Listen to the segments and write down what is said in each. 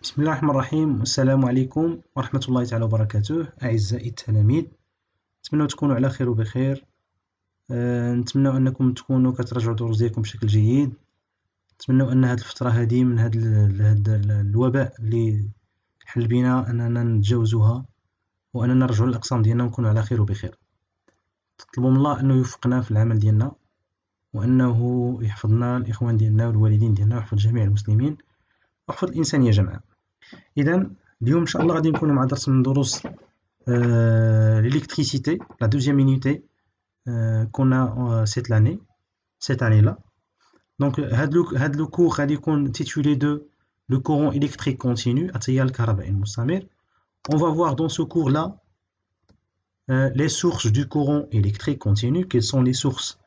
بسم الله الرحمن الرحيم والسلام عليكم ورحمة الله تعالى وبركاته أعزائي التلاميذ. نتمنى تكونوا على خير وبخير. نتمنى أنكم تكونوا كتراجعوا دروس ديالكم بشكل جيد. نتمنى أن هذه الفترة هذه من هذا الوباء اللي حل بنا أننا نتجاوزوها وأننا نرجعوا للأقسام ديالنا ونكونوا على خير وبخير. نطلبوا من الله أنه يوفقنا في العمل ديالنا وأنه يحفظنا الإخوان ديالنا والوالدين ديالنا ويحفظ جميع المسلمين ويحفظ الإنسانية جمعاء. إذا اليوم إن شاء الله غادي نكونوا مع درس من دروس l'électricité, la deuxième unité qu'on a cette année-là. Donc, هاد le cours غادي يكون titulé de le courant électrique continu, التيار الكهربائي المستمر. On va voir dans ce cours-là les sources du courant électrique continu, quelles sont les sources,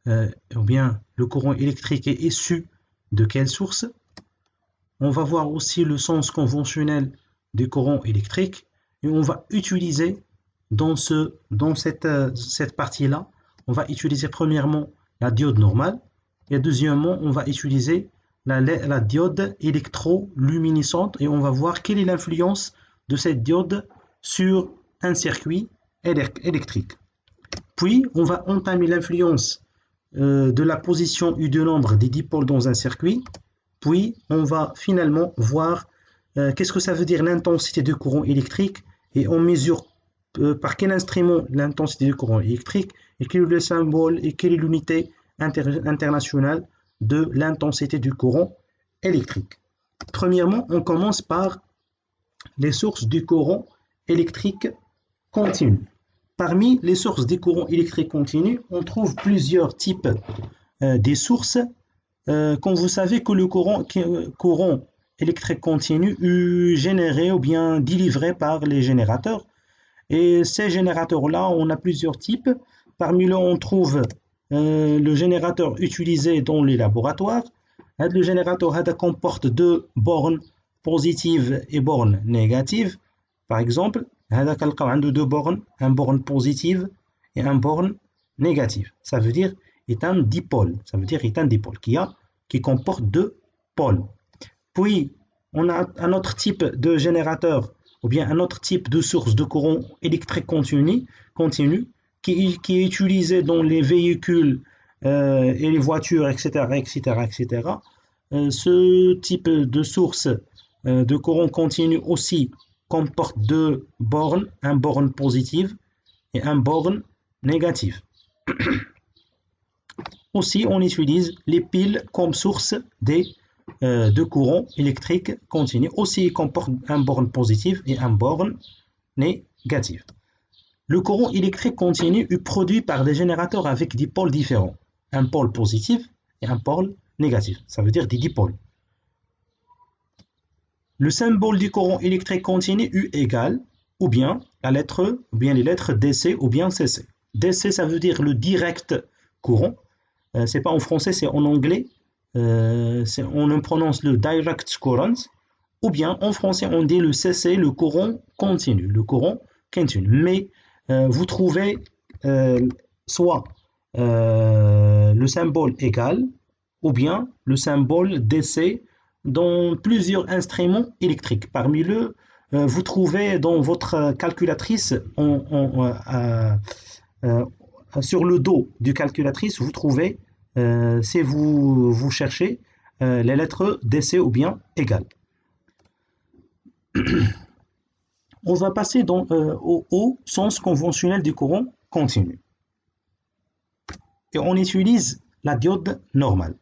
ou bien le courant électrique est issu de quelle source. On va voir aussi le sens conventionnel du courant électrique et on va utiliser dans cette partie-là, on va utiliser premièrement la diode normale et deuxièmement, on va utiliser la diode électroluminescente et on va voir quelle est l'influence de cette diode sur un circuit électrique. Puis, on va entamer l'influence de la position U de nombre des dipôles dans un circuit. Puis, on va finalement voir qu'est-ce que ça veut dire l'intensité du courant électrique et on mesure par quel instrument l'intensité du courant électrique et quel est le symbole et quelle est l'unité internationale de l'intensité du courant électrique. Premièrement, on commence par les sources du courant électrique continu. Parmi les sources des courants électriques continus, on trouve plusieurs types des sources. Quand vous savez que le courant électrique continu est généré ou bien délivré par les générateurs. Et ces générateurs-là, on a plusieurs types. Parmi eux, on trouve le générateur utilisé dans les laboratoires. Le générateur comporte deux bornes positives et bornes négatives. Par exemple, il y a deux bornes, une borne positive et une borne négative. Ça veut dire est un dipôle. Ça veut dire est un dipôle qui comporte deux pôles. Puis, on a un autre type de générateur ou bien un autre type de source de courant électrique continu qui est utilisé dans les véhicules et les voitures, etc., etc., etc. Ce type de source de courant continu aussi comporte deux bornes, un borne positive et un borne négative. Aussi, on utilise les piles comme source de courant électrique continu. Aussi, il comporte un borne positive et un borne négative. Le courant électrique continu est produit par des générateurs avec des pôles différents. Un pôle positif et un pôle négatif. Ça veut dire des dipôles. Le symbole du courant électrique continu est égal ou bien la lettre E, ou bien les lettres DC ou bien CC. DC, ça veut dire le direct courant. C'est pas en français, c'est en anglais. On prononce le direct current. Ou bien en français, on dit le CC, le courant continu. Le courant continu. Mais vous trouvez soit le symbole égal ou bien le symbole DC dans plusieurs instruments électriques. Parmi eux, vous trouvez dans votre calculatrice, sur le dos du calculatrice, vous trouvez, si vous cherchez, les lettres DC ou bien égal. On va passer au sens conventionnel du courant continu. Et on utilise la diode normale.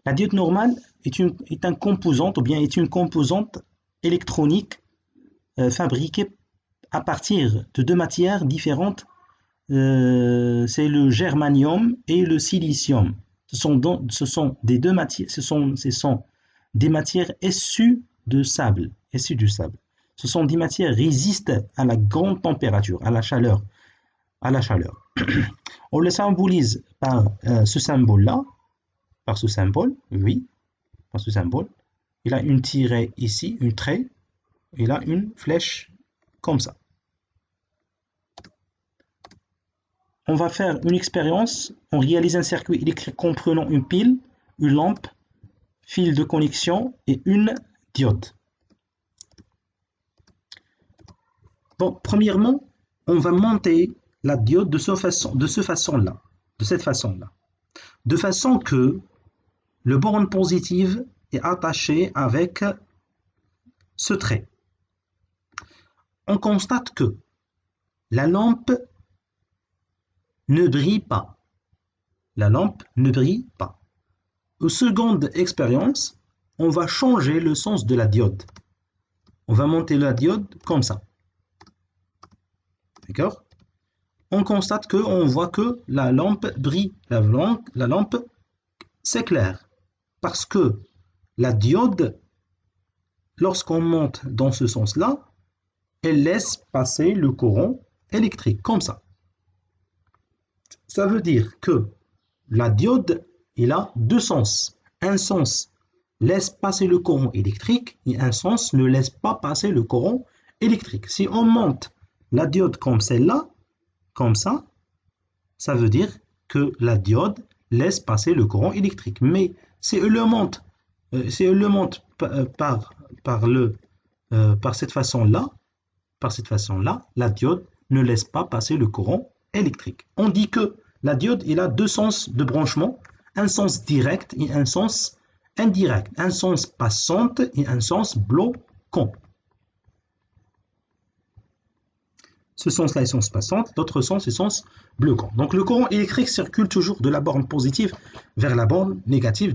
La diode normale est une composante ou bien est une composante électronique fabriquée à partir de deux matières différentes. C'est le germanium et le silicium. Ce sont des deux matières. Ce sont des matières issues du sable. Ce sont des matières qui résistent à la grande température, à la chaleur. On le symbolise par ce symbole-là. Par ce symbole, oui, par ce symbole. Il a une tirée ici, une trait. Il a une flèche comme ça. On va faire une expérience. On réalise un circuit électrique comprenant une pile, une lampe, fil de connexion et une diode. Bon, premièrement, on va monter la diode de cette façon-là, de façon que le borne positive est attaché avec ce trait. On constate que la lampe ne brille pas. La lampe ne brille pas. Aux seconde expérience, on va changer le sens de la diode. On va monter la diode comme ça. D'accord? On constate qu'on voit que la lampe brille. La lampe s'éclaire. Parce que la diode, lorsqu'on monte dans ce sens-là, elle laisse passer le courant électrique, comme ça. Ça veut dire que la diode, il a deux sens. Un sens laisse passer le courant électrique et un sens ne laisse pas passer le courant électrique. Si on monte la diode comme celle-là, comme ça, ça veut dire que la diode laisse passer le courant électrique. Mais si elle le monte, par cette façon-là, la diode ne laisse pas passer le courant électrique. On dit que la diode, il a deux sens de branchement, un sens direct et un sens indirect, un sens passante et un sens bloquant. Ce sens-là est sens passante, l'autre sens est sens bloquant. Donc le courant électrique circule toujours de la borne positive vers la borne négative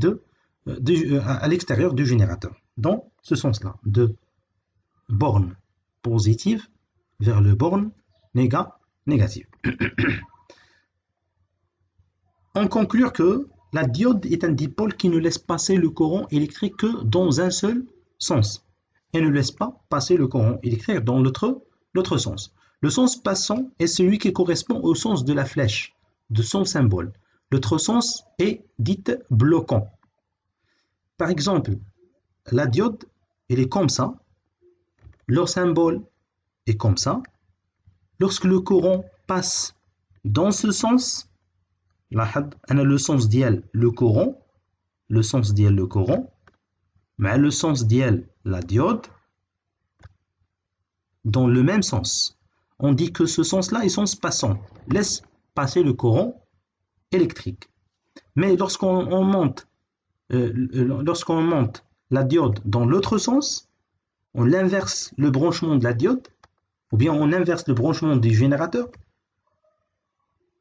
à l'extérieur du générateur. Dans ce sens-là, de borne positive vers le borne négative. On conclut que la diode est un dipôle qui ne laisse passer le courant électrique que dans un seul sens et ne laisse pas passer le courant électrique dans l'autre sens. Le sens passant est celui qui correspond au sens de la flèche, de son symbole. L'autre sens est dit bloquant. Par exemple, la diode, elle est comme ça. Leur symbole est comme ça. Lorsque le courant passe dans ce sens, le sens ديال le courant, mais le sens ديال la diode, dans le même sens. On dit que ce sens-là est sens passant, laisse passer le courant électrique. Mais lorsqu'on monte la diode dans l'autre sens, on inverse le branchement de la diode, ou bien on inverse le branchement du générateur.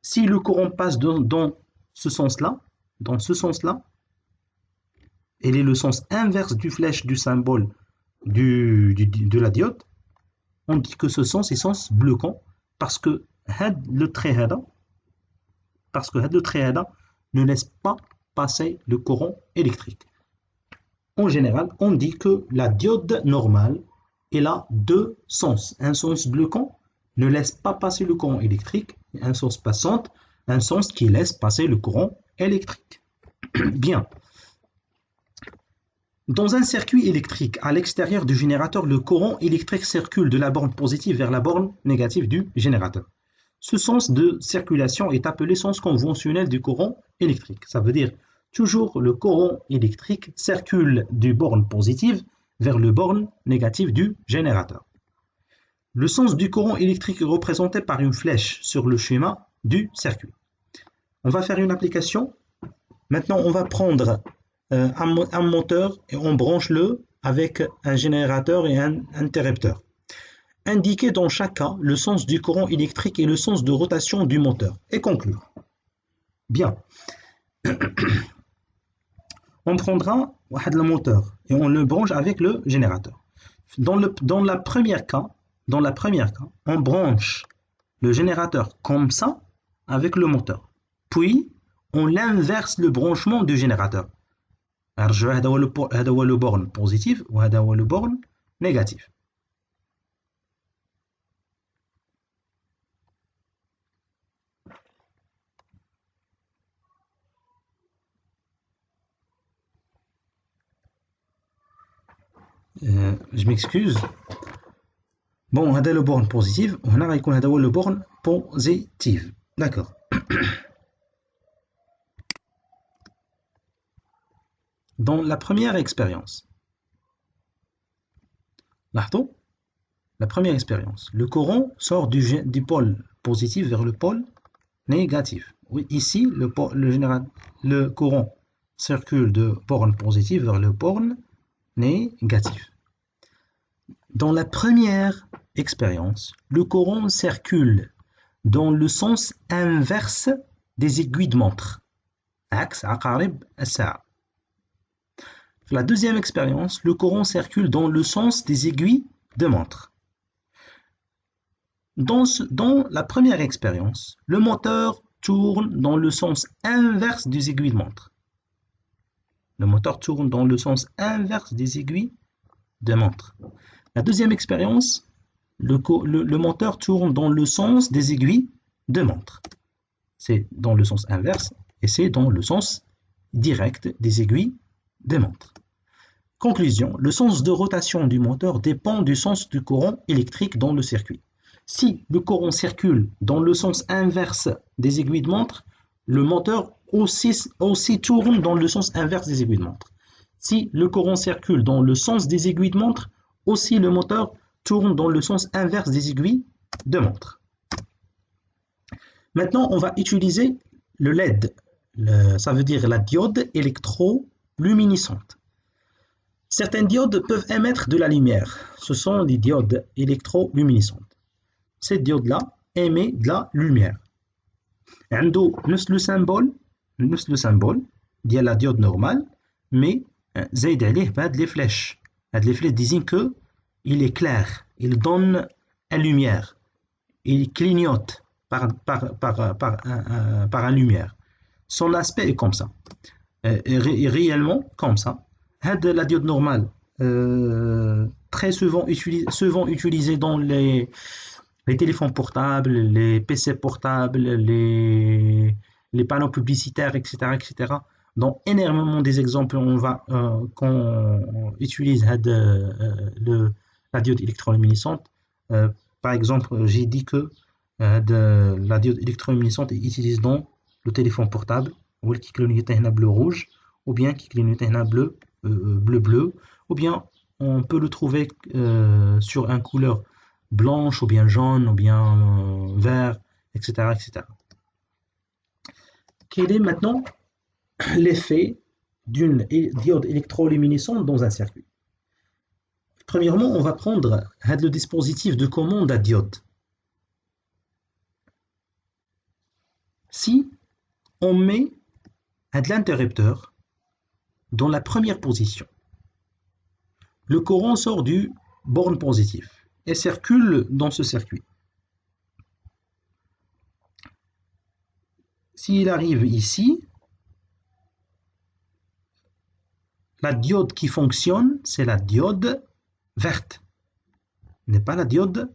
Si le courant passe dans ce sens-là, elle est le sens inverse du flèche du symbole de la diode, on dit que ce sens est sens bloquant parce que le trait ne laisse pas passer le courant électrique. En général, on dit que la diode normale, elle a deux sens. Un sens bloquant ne laisse pas passer le courant électrique, et un sens passant, un sens qui laisse passer le courant électrique. Bien. Dans un circuit électrique, à l'extérieur du générateur, le courant électrique circule de la borne positive vers la borne négative du générateur. Ce sens de circulation est appelé sens conventionnel du courant électrique. Ça veut dire toujours le courant électrique circule du borne positive vers le borne négative du générateur. Le sens du courant électrique est représenté par une flèche sur le schéma du circuit. On va faire une application. Maintenant, on va prendre un moteur et on branche-le avec un générateur et un interrupteur. Indiquez dans chaque cas le sens du courant électrique et le sens de rotation du moteur et conclure. Bien. On prendra le moteur et on le branche avec le générateur. Dans la première cas, on branche le générateur comme ça avec le moteur. Puis, on inverse le branchement du générateur. هذا هو le borne positif وهذا هو le borne négatif. Je m'excuse. Bon, هذا le borne positif وهنا غيكون هذا هو le borne positif. D'accord. Dans la première expérience, لاحظوا la première expérience. Le courant sort du pôle positif vers le pôle négatif. Oui, ici, le courant circule de borne positive vers le borne négatif. Dans la première expérience, le courant circule dans le sens inverse des aiguilles de montre. عكس عقارب الساعة. La deuxième expérience, le courant circule dans le sens des aiguilles de montre. Dans la première expérience, le moteur tourne dans le sens inverse des aiguilles de montre. Le moteur tourne dans le sens inverse des aiguilles de montre. La deuxième expérience, le moteur tourne dans le sens des aiguilles de montre. C'est dans le sens inverse et c'est dans le sens direct des aiguilles de montre. Conclusion, le sens de rotation du moteur dépend du sens du courant électrique dans le circuit. Si le courant circule dans le sens inverse des aiguilles de montre, le moteur aussi tourne dans le sens inverse des aiguilles de montre. Si le courant circule dans le sens des aiguilles de montre, aussi le moteur tourne dans le sens inverse des aiguilles de montre. Maintenant, on va utiliser le LED, ça veut dire la diode électroluminescente. Certaines diodes peuvent émettre de la lumière. Ce sont les diodes électroluminescentes. Cette diode-là émet de la lumière. عنده نفس le symbole ديال la diode normale, mais زايد عليه بهاد les flèches. هاد les flèches désignent que il est clair, il donne la lumière, il clignote par la lumière. Son aspect est comme ça. Et réellement comme ça. La diode normale, très souvent utilisée dans les téléphones portables, les PC portables, les panneaux publicitaires, etc., etc. Dans énormément des exemples, qu'on utilise la diode électroluminescente. Par exemple, j'ai dit que la diode électroluminescente est utilisée dans le téléphone portable, qui clignote un bleu rouge, ou bien qui clignote un bleu bleu, ou bien on peut le trouver sur une couleur blanche, ou bien jaune, ou bien vert, etc., etc. Quel est maintenant l'effet d'une diode électroluminescente dans un circuit? Premièrement, on va prendre le dispositif de commande à diode. Si on met de l'interrupteur dans la première position, le courant sort du borne positif et circule dans ce circuit. S'il arrive ici, la diode qui fonctionne, c'est la diode verte, n'est pas la diode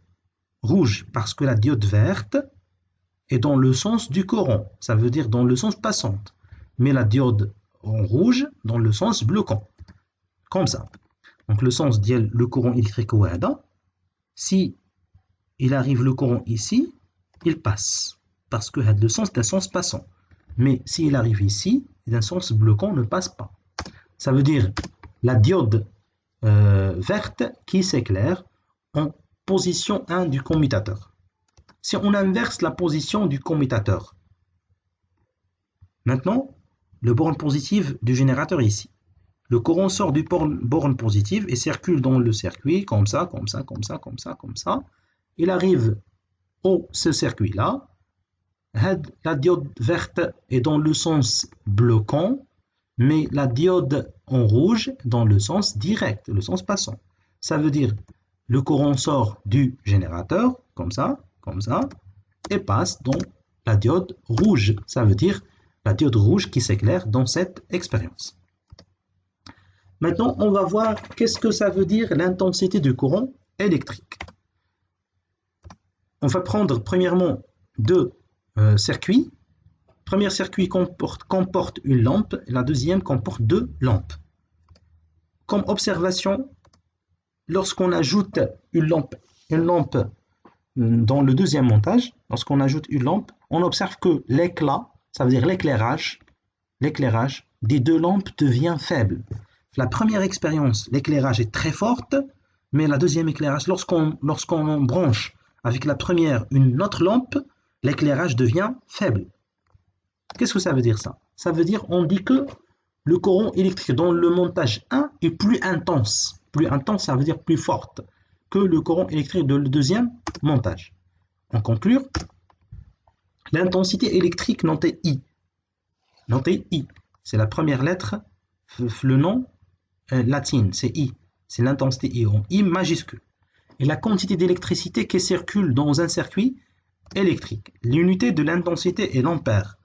rouge, parce que la diode verte est dans le sens du courant, ça veut dire dans le sens passant, mais la diode en rouge dans le sens bloquant, comme ça. Donc le sens ديال le courant électrique هذا, si il arrive le courant ici, il passe, parce que le sens d'un sens passant. Mais s'il arrive ici, d'un sens bloquant ne passe pas. Ça veut dire la diode verte qui s'éclaire en position 1 du commutateur. Si on inverse la position du commutateur, maintenant, le borne positive du générateur ici. Le courant sort du borne positive et circule dans le circuit, comme ça, comme ça, comme ça, comme ça, comme ça. Il arrive ce circuit-là. La diode verte est dans le sens bloquant, mais la diode en rouge dans le sens direct, le sens passant. Ça veut dire le courant sort du générateur, comme ça, et passe dans la diode rouge. Ça veut dire la diode rouge qui s'éclaire dans cette expérience. Maintenant, on va voir qu'est-ce que ça veut dire l'intensité du courant électrique. On va prendre premièrement deux circuits. Le premier circuit comporte une lampe, et la deuxième comporte deux lampes. Comme observation, lorsqu'on ajoute une lampe dans le deuxième montage, lorsqu'on ajoute une lampe, on observe que l'éclat, ça veut dire l'éclairage des deux lampes devient faible. La première expérience, l'éclairage est très forte, Mais la deuxième éclairage, lorsqu'on branche avec la première une autre lampe, l'éclairage devient faible. Qu'est-ce que ça veut dire ça? Ça veut dire on dit que le courant électrique dans le montage 1 est plus intense. Plus intense, ça veut dire plus forte que le courant électrique de le deuxième montage. En conclure, l'intensité électrique notée I. Notée I, c'est la première lettre, le nom latine, c'est I. C'est l'intensité I en I majuscule. Et la quantité d'électricité qui circule dans un circuit électrique. L'unité de l'intensité est l'ampère.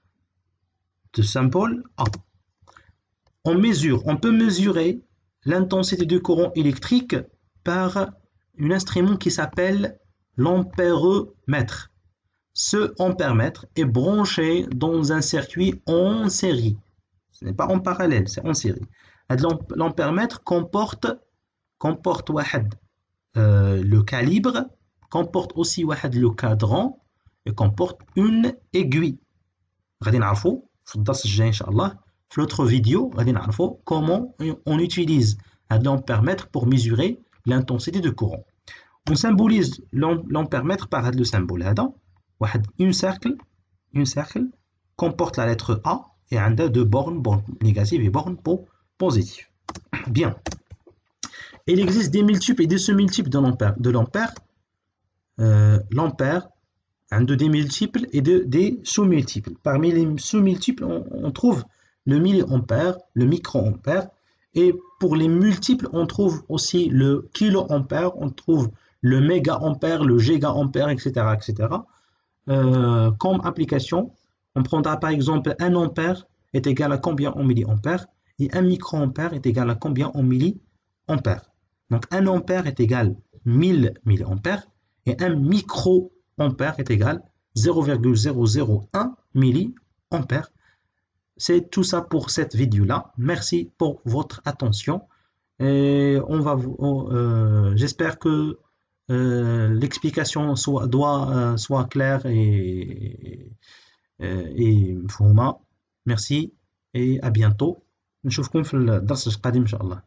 De symbole A. On peut mesurer l'intensité du courant électrique par un instrument qui s'appelle l'ampéromètre. Ce ampèremètre est branché dans un circuit en série. Ce n'est pas en parallèle, c'est en série. L'ampèremètre comporte le calibre, comporte aussi le cadran et comporte une aiguille. غادي نعرفوا في الدرس الجاي ان شاء الله في l'autre vidéo غادي نعرفوا comment on utilise l'ampèremètre pour mesurer l'intensité de courant. On symbolise l'ampèremètre par le symbole هذا واحد une cercle comporte la lettre A et عندها deux bornes négatives et bornes positives. Bien. Il existe des multiples et des sous-multiples de l'ampère. L'ampère a des multiples et des sous-multiples. Parmi les sous-multiples, on trouve le milliampère, le microampère. Et pour les multiples, on trouve aussi le kiloampère, on trouve le méga-ampère, le giga-ampère, etc. etc. Comme application, on prendra par exemple un ampère est égal à combien en milliampère et un microampère est égal à combien en milliampère. Donc un ampère est égal 1000 milliampères et un microampère est égal 0,001 milliampère. C'est tout ça pour cette vidéo-là. Merci pour votre attention. Et j'espère que l'explication soit claire et مفهومة. Merci et à bientôt. نشوفكم في الدرس القادم إن شاء الله.